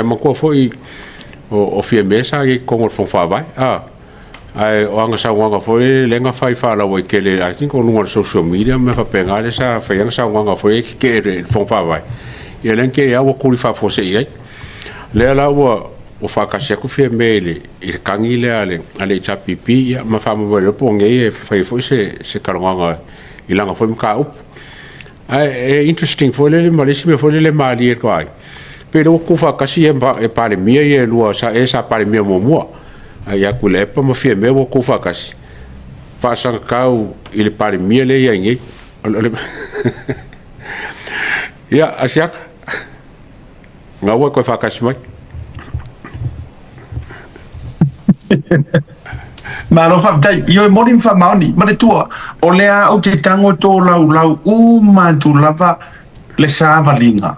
Mako foi o Fiame sa ke kongol fonfa vai ai o anga sa wanga foi lenga fai fala o kele I think on ngor social media me fa pengale sa fa yang sa wanga foi ke fonfa vai ia len ke ya o kuli fa fose ia le la o fa ka se ku Fiame le il kangile ale cha pipi ya ma fa mo le ponge fa foi se kalonga ilanga foi mka up ai interesting foi le malisi me foi le mali ko ai pero o kufa kasi e pare mia e lua sa esa pare mia mo ya kule pa mo Fiame o kufa kasi fa sa kau il pare mia le ya ngi ya asiak ngawa ko fa kasi mai Malo fa tai yo morim fa mauni mane tua o lea o te tango to lau ma tu lava le sa valinga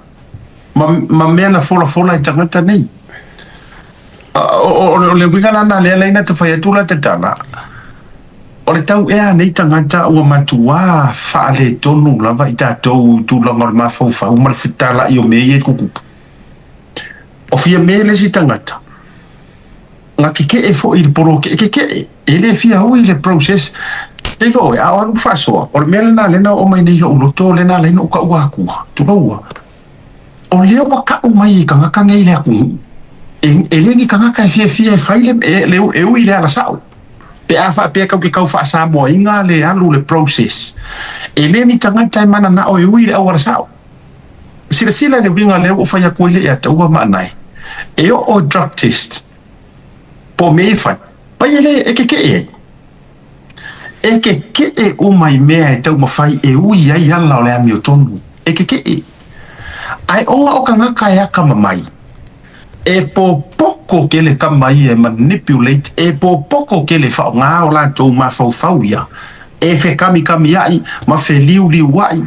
ma mea na fola i tangata nei o le winga na le leina te whai atula te tana o le tau ea nei tangata ua matua wha le tonu lava i tātou tu langor ma fau ma le whitala i o mea e kuku o fia mea le si tangata nga ke e fo i le poro ke e le fia hui le process te lo e awan fasoa o le mea lena o mai nei lo uloto lena lena uka ua akua tu ua o leo waka o mai ka ngaka ngai le aku e lengi ka ngaka fia faile le e ui le ala sao pe afa pe ka kau fa sa mo inga le alu le process e le ni tanga tai mana na o e ui le ala sao sila le winga le o fa ya ko le ya taua manai e o drug test po me fa pa ele e ke e o mai me tau ma fai e ui ya la le ami o tonu e ai onga o ka ngaka ya kama mai e po poko ke le kama mai e manipulate e po poko ke le whao ngā o la tau ma fau ia e fe kami ai ma fe liu ai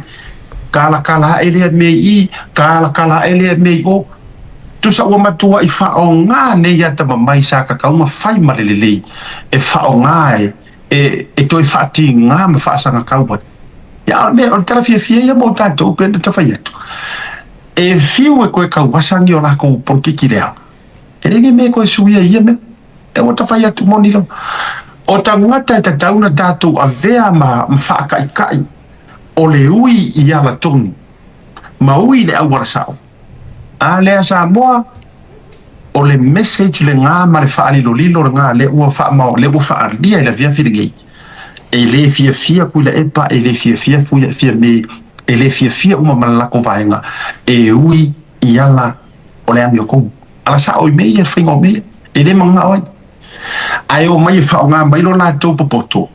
kala ele me i kala ele me o tu sa o matua i whao ngā ne ia tama mai sa ka kaunga whai malelele e whao ngā e toi whaati ngā ma whaasanga kaupat ya me o tara fia ia mo tātou penda ta whai atu e fiu e koe kau wasangi o la kou porkiki lea. E rege me koe suia ia me. E o tawhai atu moni lau. O ta ngata e ta tauna tātou a vea ma whaakai. O le ui i ala tonu. Ma ui le awara sao. A lea sa moa o le message le ngā ma le whaalilo le ngā le ua whaamao le ua whaalia i la via whiringei. E le fia kui la epa e le fia kui fia me e le fia uma malako vaenga e ui i ala o le ami o kou ala sa oi mei e whinga o mei e le manga oi ai o mai whao ngā mai lo nā tau popoto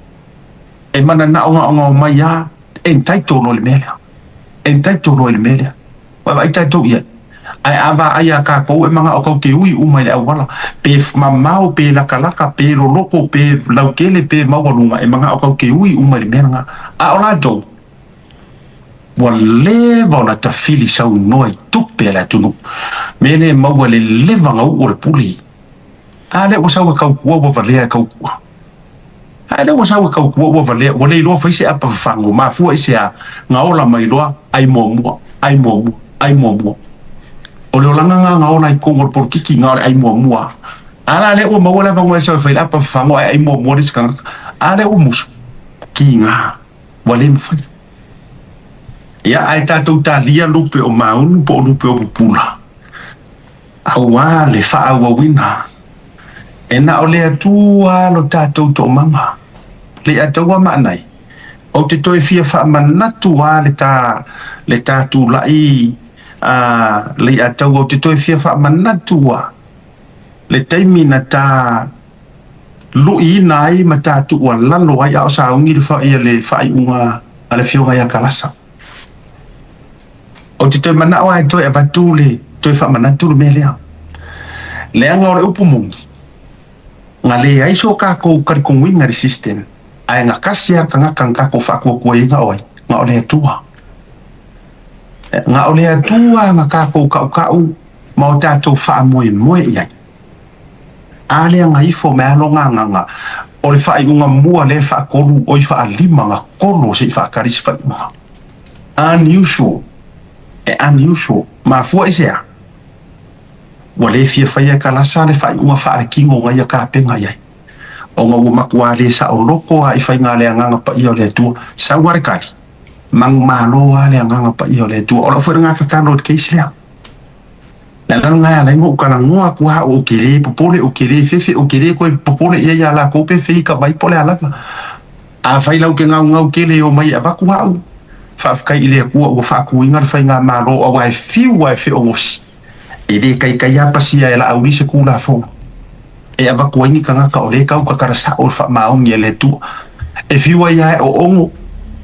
e mana na o ngā o mai a e ntaito no le melea wa i taito ia ai ava ai a kā kou e manga o kou ke ui umai le awala pe mamao pe lakalaka pe loloko pe laukele pe mawalunga e manga o kou ke ui umai le mea a o la tau wa leva na tafili sau noi tupe la tunu mele maua le leva ngau o le puli ale o sau kau kua wa valea kau kua ale o sau kau kua wa valea wa le loa faise apa fango ma fua ise a ngaola mai loa ai momu o le olanga ngaola i kongor por kiki ngaola ai momu ala le o maua leva ngau sau faile apa fango ai momu riskanga ale o musu ki nga wa le mfai ia ai tātou tālia lupe o maunu po lupe o pupula. Aua le whaawawina. E na o le atua lo tātou to manga. Le atua maanai. O te toi fia whaamanatu le tātou lai. Le atua o te toi fia whaamanatu le Taimi na tā lui nai ma tātou lalo ai au saungi le whaia le whaiunga a le whionga ia kalasa. O te toi mana o ai toi e vatu le toi wha manatu le mea lea. Lea ngā ore upu mungi. Ngā le aiso kākou karikonguinga le system. Ai ngā kasi a kangaka kākou whakua kua i ngā oai. Ngā o le atua. Ngā o le atua ngā kākou kau ma o tātou wha moe iai. A lea ngā ifo me alo ngā. O le wha iunga mua le wha kolu o i wha lima ngā kolo se i wha karisi wha iunga. Unusual. Unusual ma fua isea ua le fia faia kalasa le faiʻuga faaalekigo gai a kapega iai oga ua makua le saʻoloko a i faiga le agaga paia o le atua saua le kali magumālō a le agaga paia o le atua o lau foi le gakakalo le keisi lea le alalagai alaiga o kalagoa kua o ke lē popole o ke lē fefe o ke lē koe popole ia iā lakou pe fei kamai po le alava afai lau ke gaugau kele o mai avaku a'u fa'afekai i le akua ua fa'akuiga le faiga mālō auā e fiu ae fe'ogosi e lē kaikai a pasia e la'auli se kulafoga e avakuaigi kagaka o lē kaukakarasa'o le fa'amaogi e le atua e fiu ai a e o'ogo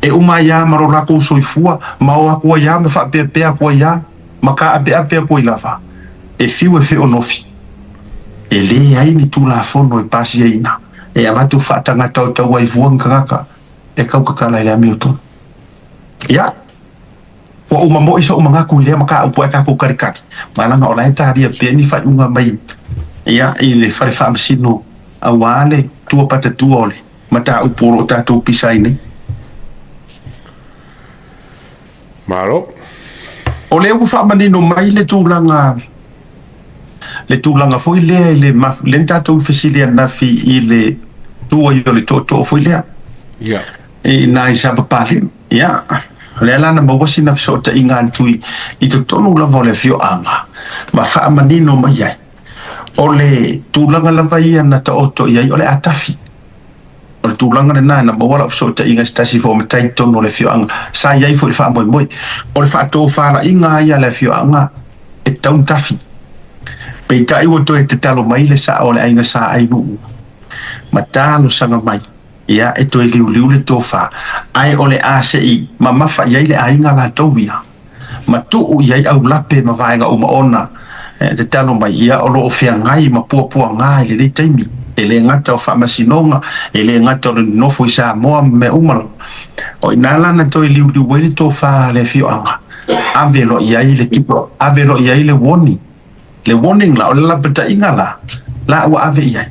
e uma iā ma lo lakou soifua ma o akua iā ma fa'apeapea akua iā ma ka'apeape akua i lava e fiu e fe'onofi e lē ai ni tulafono e pasiaina e avatu fa'atagata o tau ai vuanga kagaka e kaukakala i le ame o tonu ia ua uma mo'i so uma gaku i lea maka'aupu e kakou kalikali malaga o lae talia pea ni fai'uga mai ia i le fale fa'amasino auā le tua patatua o le mataupu o lo'o tatou pisai nei malo o le upu fa'amanino mai le tulaga foi lea i le tatou fesili anafi i le tua i o le to'oto'o foi lea ia na i sabapalinu ia le alana mauasi na feso'ota'iga atu i totonu lava o le afio'aga ma fa'amanino mai ai o le tulaga lava ia na ta'oto'i ai o le atafi o le tulaga lenā na maua la'u feso'ota'iga se tasi fo matai tonu o le afio'aga sa iai foi le fa'amoemoe o le fa'atofala'iga ai a le afio'aga e taunitafi peita'i ua toe te talo mai le sa'a o le aiga sa ainu'u ma talosaga mai ia e toe liuliu le tofā ae o le a se'i ma mafa i ai le aiga latou ia ma tu'u i ai aulape ma vaega uma ona te talo mai ia o lo'o feagai ma puapuagā i lenei taimi e le gata o fa'amasinoga e le gata o le nofo i Samoa me umalo o ina lana toe liuliu ai le tofā le fio'aga ave lo'i ai le tipo ave lo'i ai le warning la o le lapata'iga la ua ave i ai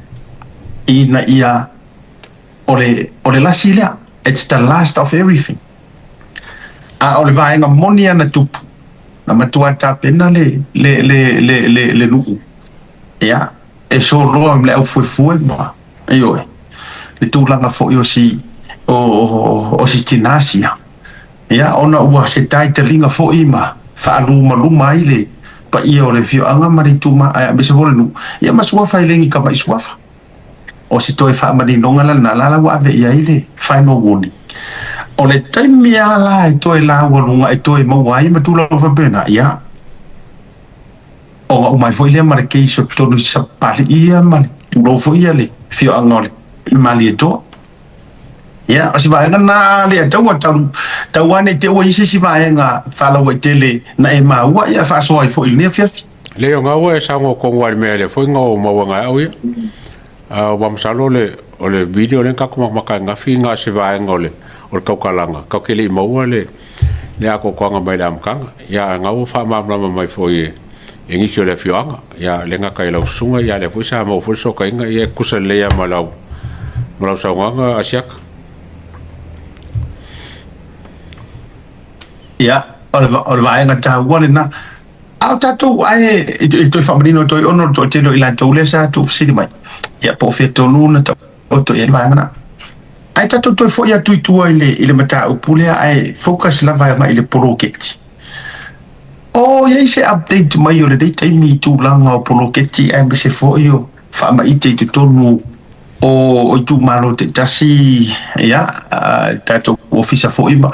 ina ia o le lasi lea it's the last of everything a o le vaega moni ana tupu na matua tapena le nu'u ia e soloa le aufuefue ma ioe le tulaga fo'i o si tinasia ia ona ua se taitaliga fo'i ma fa'alumaluma ai le paia o le fio'aga ma le tuma ae me se ho le nu'u ia ma suafa i legi kama'i suafa o se toe fa'amaninoga lana la ua ave'i ai le final warning o le taimi a la e toe laualuga e toe maua ai ma tulau fapena ia oga umai fo'i lea ma le keisi o tonu sapali'ia ma le tulou fo'i ia le fio'aga o le malietoa ia o si vaega na le ataua tau ane te ua isi si vaega fa'alaua i tele na e maua ia fa'asoa ai fo'i lenei afiafi le o gaua e sagokogo ale mea le foi gao mauaga a'u ia wa masalo o le video le kakumakmaka ngafi nga se vaenga o le kaukalaga kaukele i maua le a kokoaga mai le amakaga ia gau fa'amamlama mai foi e ngisi o le afioaga ia le gaka i laususuga ia le foi sa mau foi sokaiga ia kusa leia ma lau saugaga asiaka ia o le vaega tāua lenā ao tatou ae i toe fa'amanino toe ono toe telo i latou lea sa tu'ufasili mai ia po featonu na ta'oto ia le vaega na ae tatou toe fo'i atu itua i le mataupu lea ae focus lava mai i le poloketi o iai se update mai o lenei taimi i tulaga o poloketi ae ma se fo'i o fa'amaite i totonu o i tumalo te tasi ia tatou ofisa fo'i ma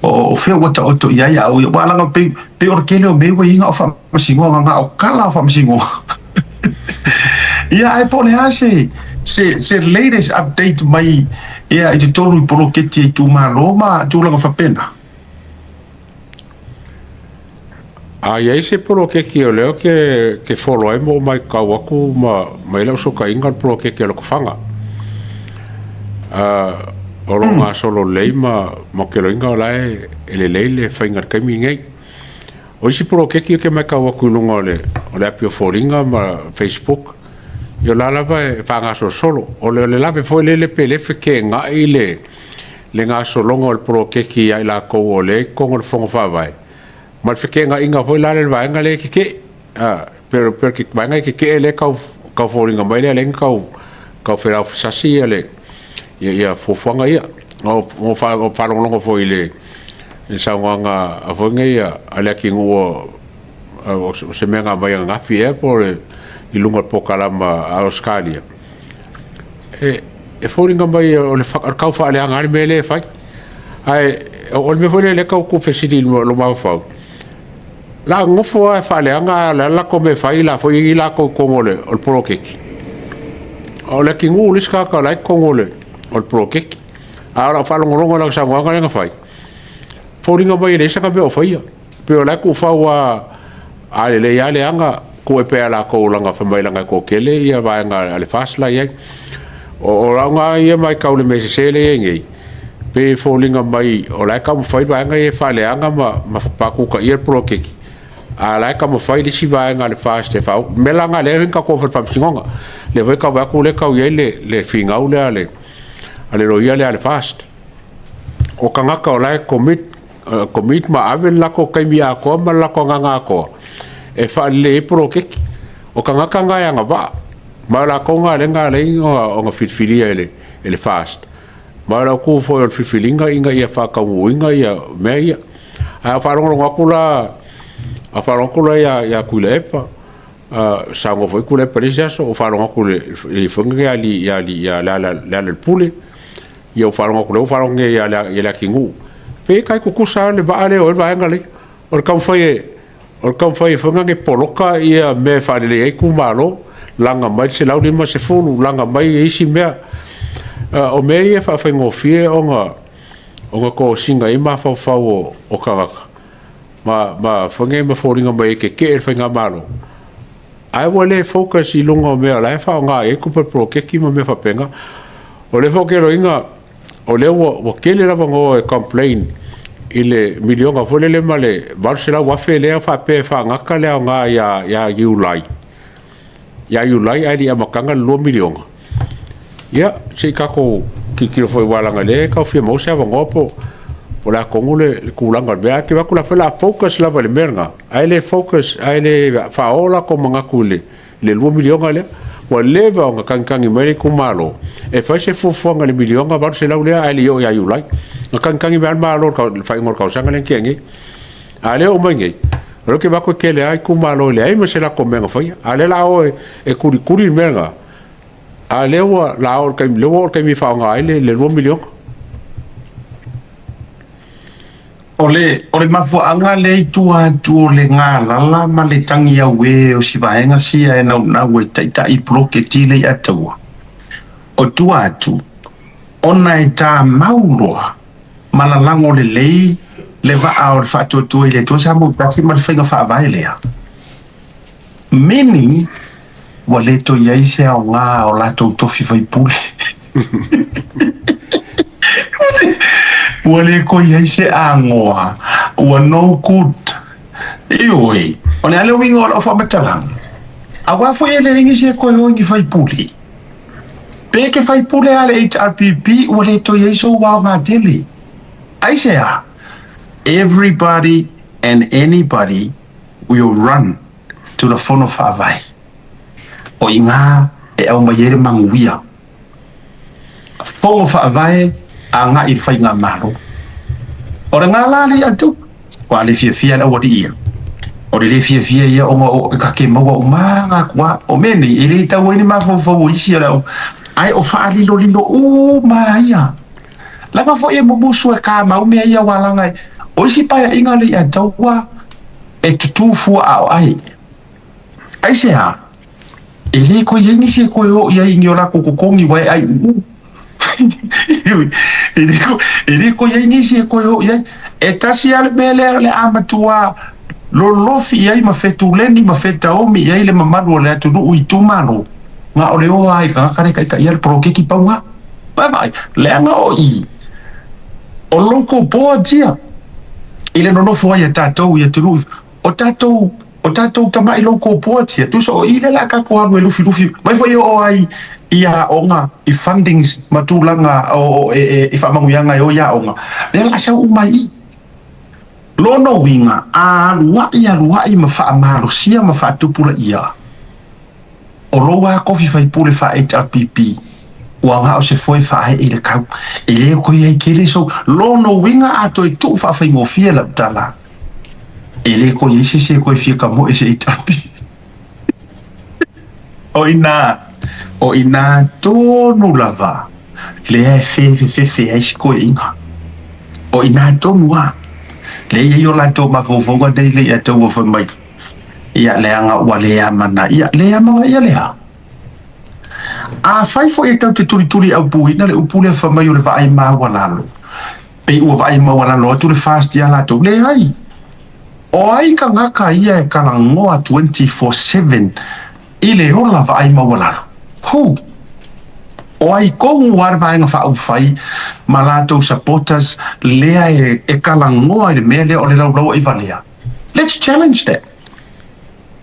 o fea ua ta'oto i ai au ia ua alaga pe o le kele o mei ua iga o fa'amasigoga ga o kala o fa'amasigoga ia ae po le a se latest update mai ia i totonu i poloketi ai tumālō ma tulaga fapena iai se polokeki o leo ke folo ai mo mai kau aku mai lau sokaiga le polokeki o le kofaga o lo ngā solo lei ma ke loinga o lae e le lei le whainga kaimi ngai o isi polokeki ke mai kau aku lunga o le api o fōringa ma Facebook yo la lava e whangaso solo o le lawe foi le pelefe ke ngā i le ngā solonga o le polokeki ai la kou o le kongo le whonga whawai ma le whike ngā inga foi la le waenga le kike pero que vai que ele ka foringa mai le ka fera sasi ele ia fofonga ia o fa longo foi le sa wanga a fonga ia ale ki ngo o se menga mai nga fie por i lunga pokalama a Australia e foringa mai o le ka fa ale anga me le fai ai o me foi le ka ku fesidi lo ma fa la ngofo e fa le anga la come fai la foi la ko ngole o prokeki o le ki ngu liska ka la ko ngole o prokeki ara fa longo la sa wanga nga fai foringa mai le sa ka be o fai pe o la ku fa wa ale le ale anga ko e pe ala ko langa fa mai langa ko kele ia va nga ale fasla ia o nga ia mai ka le mese sele ngi pe foringa mai o la ka mo fai va nga e fa le anga ma pa ku ka ia prokeki ala ka mo fai di si va nga le fast e fa melanga le ka ko fa singonga le vai ka va ku le ka ia le finga u le ale ro ia le ale fast o kanga ka la commit ma ave la ko kai mi a ko ma la ko nga ko e fa le prokeki o kanga ya nga ba ma la ko nga le o nga fitfilia ele fast ma la ku fo el fitfilinga inga ia fa ka inga ia me ia a fa rongo ngakula a fa rongo ya kulepa sa ngo foi kulepa le so o fa rongo kule e fonga ya la le pule ia fa rongo kule o fa rongo ya la kingu pe kai ku kusa le ba ale o va ngale o kam fai fonga nge poloka ia me fa le e ku malo langa mai se laudi ma se fulu langa mai e isi mea o me ia fa ngofie onga ko singa i ma fa o kangaka ma fonga ma foringa mai ke fa nga malo ai wale focus i lunga me la fa nga e ku pro ke ki me fa penga o le fo ke roinga o le o kele la vango e complain ile milionga fole le male Barcelona wa fe le fa pe fa nga ka le nga ya yulai ali amakanga lo milionga ya se ka ko ki foi wala nga le ka fi mo se vango po la kongule kulanga be ke va kula fa la focus la vale merga ai le focus ai le fa ola ko manga kule le lo milionga le wa leva nga kankangi mai ku malo e fa se fofonga le milionga va se laulea ai yo ya yulai nga kankangi mai malo ka fa ngor ka sanga len kengi ale o mangi ro ke va ko kele ai ku malo le ai me se la comenga fa ale la o e kuri merga ale wa la o ka mi fa nga ai le lo milionga ole mafuanga le tua le ngala ma le tangi ya we o si vaenga si e na we ta i proketi le atua o tua atu ona e ta mauloa malalango le va a fa tu ile to sa mo pati ma fenga fa vai le mini wale to ye se o nga o la to fi vai pule wale ko ye se angoa o no good ioi on ale wingo o fa matalang agua foi ele ngi se ko yo ngi fai puli pe ke fai puli ale HRPP wale to ye so wa nga dele I say everybody and anybody will run to the phone of avai o inga e au mayere manguia phone of avai anga il fai nga malo ora nga la le atu wa le fia na wadi ia o le fia ia o ka ke mawa o manga kwa o meni ile ta wini ma fo isi ala ai o fa ali lo lindo o maia la ka fo e bubusu e ka ma o me ia wala ngai o si pa inga le atu wa e tutu fu ai se ha ile ko yengi se ko yo ia ingiola ko kongi wai ai ele ko yengi se ko yo ia etasi al bele le amatua lo fi ai ma fetu leni ma feta o mi ai le mamadu le atu du itumano nga ole o ai ka ka ia pro ke ki paunga bye le nga o i o loko po dia ile no fo ia tatou ia tu o tatou tama i loko po dia tu so ile la ka ko anu lufi mai fo o ai ia onga i fundings matulanga o e fa manguyanga yo ya onga le la sa umai Lono winga aluai ma wha amalosia ma wha tupura ia. O roa kofi whai pule wha HRPP. Ua ngā o se foi wha he le kau. E le koe ai kere so lono winga ato e tu wha whai ngofia la utala. E le koe isi se koe fia ka mo e se HRPP. O ina tonu lava. Le e fe ai si koe inga. O ina tonu a. Le ia yo la to ma fofonga dei le ia to wa mai. Ia le anga ua le amana. Ia le amanga ia le ha. A fai fo e tau te turi au puina le upule a whamai o le vai maa walalo. Pe ua vai maa walalo atu le fast ia lato. Le ai. O ai ka ngaka ia e kalangoa 24/7 i le rola vai maa walalo. Hu. O ai kongu war vai nga wha fai ma lato supporters lea e kalangoa i le mea lea o le lau i valea. Let's challenge that.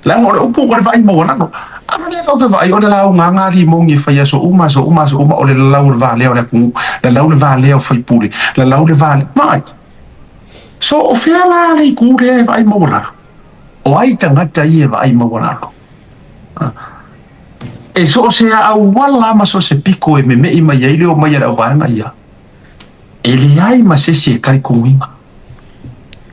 Lang o le upu o le vai maa walalo. Ama le tau te vai o le lau nganga li mongi whai so uma o le lau le vale o le kungu, le lau le vale o whai pule, le lau le vale, mai. So o whea la le kure e vai mawalaro. O ai tangata i e vai mawalaro. E so se au wala ma so se piko e me mei mai eile o mai au vaenga ia. E le ai ma se se kari kuminga.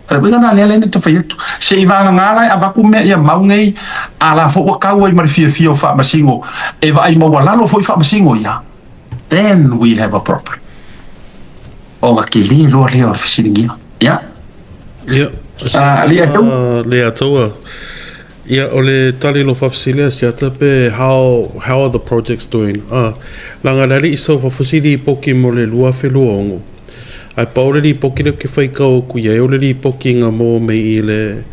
Pero venga na lele ne te fai tu. Se i vanga ngala a vaku me ia maungei a la fo kau ai mari fia o fa masingo. E vai mawalalo fo i fa masingo ia. Then we have a problem. O ga ke li lo le or fisiringia. Ya. Ya. Le atua. Ya ole tali lo fafsilia sia tape how are the projects doing? Langa lali iso fafusili poki mo le lua feluongo. Ai paureli poki le ke whai kau ku ia eoleli poki ngā mō me i le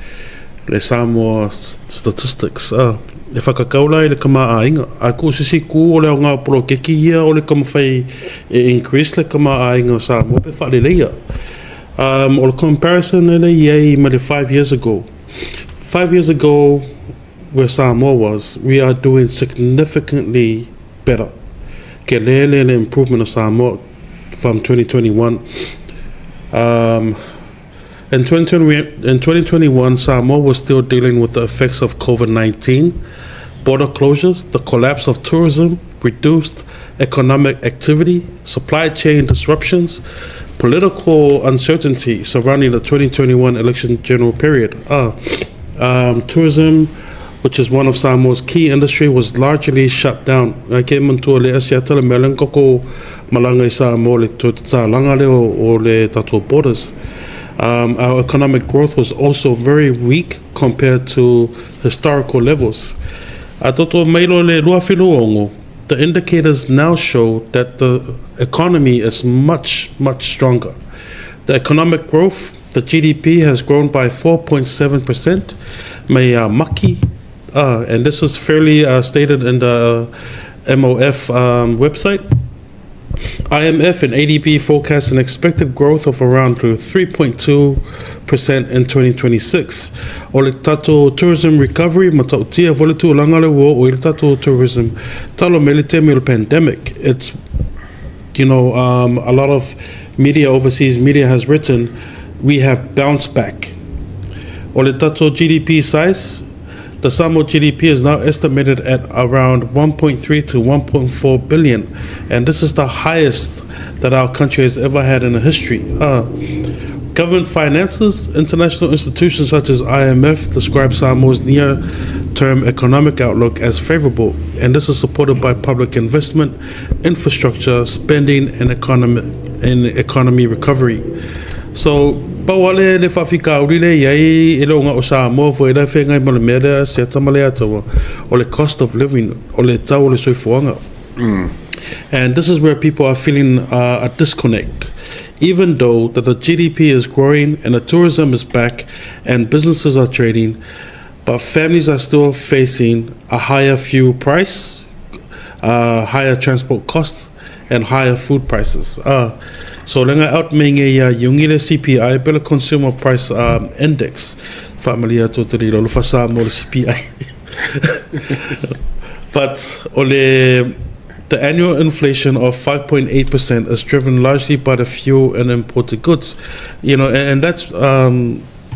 Samoa statistics. E whakakaula i le kama ainga. A ku sisi ku o le o ngā polo keki ia o le kama whai e increase le kama ainga o Samoa pe wha le leia. O le comparison e le iei ma le 5 years ago. 5 years ago, where Samoa was, we are doing significantly better. Ke le improvement of Samoa from 2021. In 2021, Samoa was still dealing with the effects of COVID-19, border closures, the collapse of tourism, reduced economic activity, supply chain disruptions, political uncertainty surrounding the 2021 election general period. Tourism, which is one of Samoa's key industry, was largely shut down. I came into le asiata le melang koko malanga I Samoa le tōtata langa le o le tato borders. Our economic growth was also very weak compared to historical levels. Atoto mailo le luafiluongo. The indicators now show that the economy is much stronger. The economic growth, the GDP has grown by 4.7%. May maki, and this was fairly stated in the MOF website. IMF and ADB forecast an expected growth of around 3.2% in 2026. O le tato tourism recovery, matautia volitu langale wo o le tato tourism talo melite me le pandemic. It's, a lot of media, overseas media has written, we have bounced back. O le tato GDP size, the Samoa GDP is now estimated at around 1.3 to 1.4 billion, and this is the highest that our country has ever had in the history. Government finances, international institutions such as IMF describe Samoa's near-term economic outlook as favorable, and this is supported by public investment, infrastructure, spending, and economy recovery. So, pawale le fafika urile yai ele nga o Samoa fo ila fe ngai mo le mea se tamale atawa o le cost of living o le tau le soifuanga. And this is where people are feeling a disconnect. Even though that the GDP is growing and the tourism is back and businesses are trading, but families are still facing a higher fuel price, higher transport costs, and higher food prices. So lenga out menge ya yungile CPI pela consumer price index familia totally lo fasa mo CPI. But the annual inflation of 5.8% is driven largely by the fuel and imported goods, and that's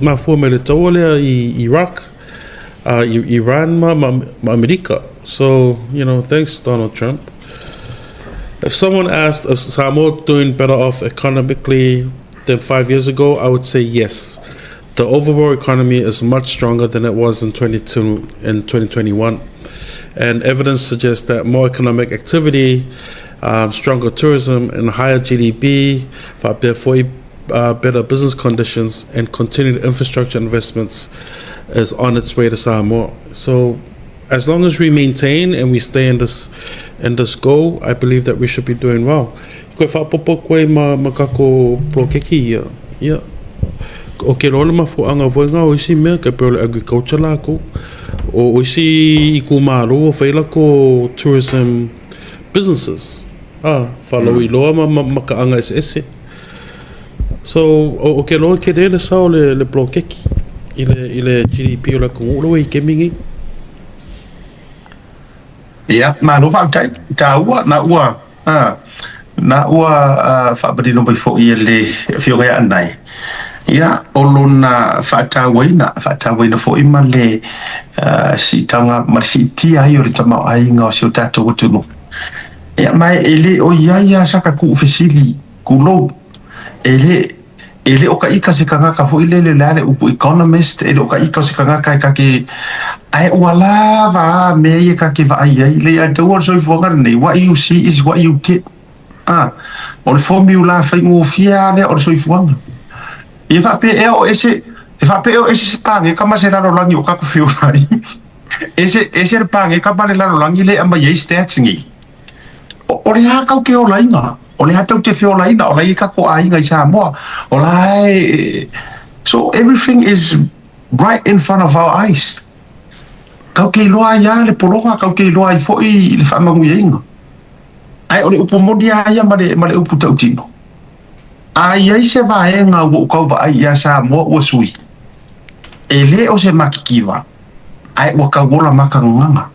mafua me le tau lea I Iraq, Iran ma Amerika. So, thanks Donald Trump. If someone asked if Samoa doing better off economically than 5 years ago, I would say yes. The overall economy is much stronger than it was in 2021. And evidence suggests that more economic activity, stronger tourism, and higher GDP, better business conditions, and continued infrastructure investments is on its way to Samoa. So, as long as we maintain and we stay in this goal, I believe that we should be doing well. Koe whapopo koe makako plokeki ia. O ke rola mafuanga voinga o isi mea ka peole agriculture lako. O isi I kumaro o whaila ko tourism businesses. Whalau I loa makaanga ese. So, o ke roa ke rele sao le plokeki. Ile GDP o la kungula I ke mingi. Ia, malo whautai, tā ua, na ua whaabari no mai fo I le whionga anai. Ia, olo na whaatawaina fo ima le si tanga, ma si tia ai o le tamau ai ngā o si o tātou watunu. Ia, mai ele o ia saka ku ufesili, ku lou, ele o ka ika se kangaka fo ile le lale upu economist, ele o ka ika se kangaka e kake ai wala va me ye kake va ai le a tawar so fuanga nei what you see is what you get. O le formula fa ngo fia le o so fuanga. E fa pe o ese se pange kama se raro langi o ka ku fiu lai. Ese pange kama le raro langi le amba ye stats ngi. O le ha ka ke o lai nga. O le hatau te whio lai na o lai ka ko ai ngai Samoa. O lai so everything is right in front of our eyes. Kau ke loa ia le polonga, kau ke loa I fo'i le whaamangu inga. Ai o le upo modi aia ma le upu tautino. Ai ai se vaenga wo kau va ai ia Samoa ua sui. E le o se makikiwa. Ai ua kau wola makanganga.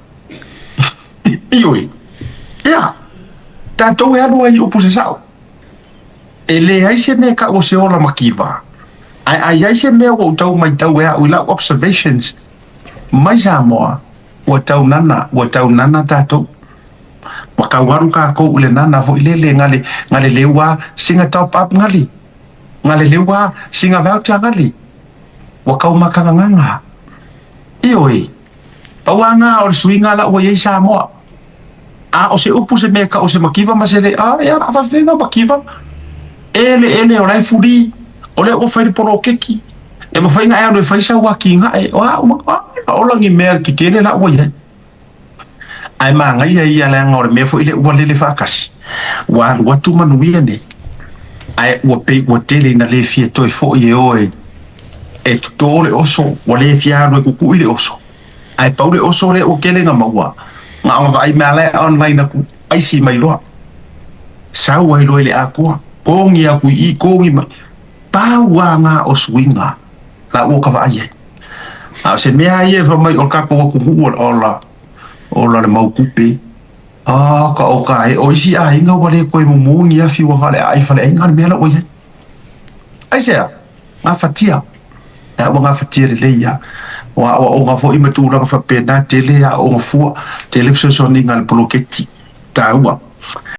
Ioi. Ia. Tātou e anu ai upu se sao. E le ai se me ka o se ola makiwa. Ai se me o tau mai tau ea uila observations. Mai Samoa, ua tau nana tātou. Wa kawaru ka ko ule nana fo ilele ngale lewa singa top up ngali. Ngale lewa singa voucher ngali. Wa kau makanganga. Ioi. Pawanga o swinga la o ye Samoa. O se upu se meka o se makiva masele ya fa fenga makiva. Ele o lai furi. Ole o fai poro keki. E ma fai nga no fai sa wa kinga o langi mea ki kele la wa ye. Ai ma nga ia la ngor me fo ile wa le fakas. Wa tu manu ne. Ai wa pe wa tele na le fie toi fo ye oi. E tutore oso wa le fia no ku ile oso. Ai paule oso le o kele nga maua. Nga ai mala online aku ai si mai loa. Sa wa lo ile akua. Kongi aku I kongi ma. Pa wa nga o swinga. La o ka va ye. Se mea ye fa mai o ka ko ku ola le mau kupe. Ka o ka e o isi a inga wale koe mumungi a fi wa le ai fa le inga me la o ye. Ai se nga fatia. Wa nga fatia le ya. Wa o nga fo I matu la fa pena tele ya o nga fu television ni nga le bloketi. Ta wa.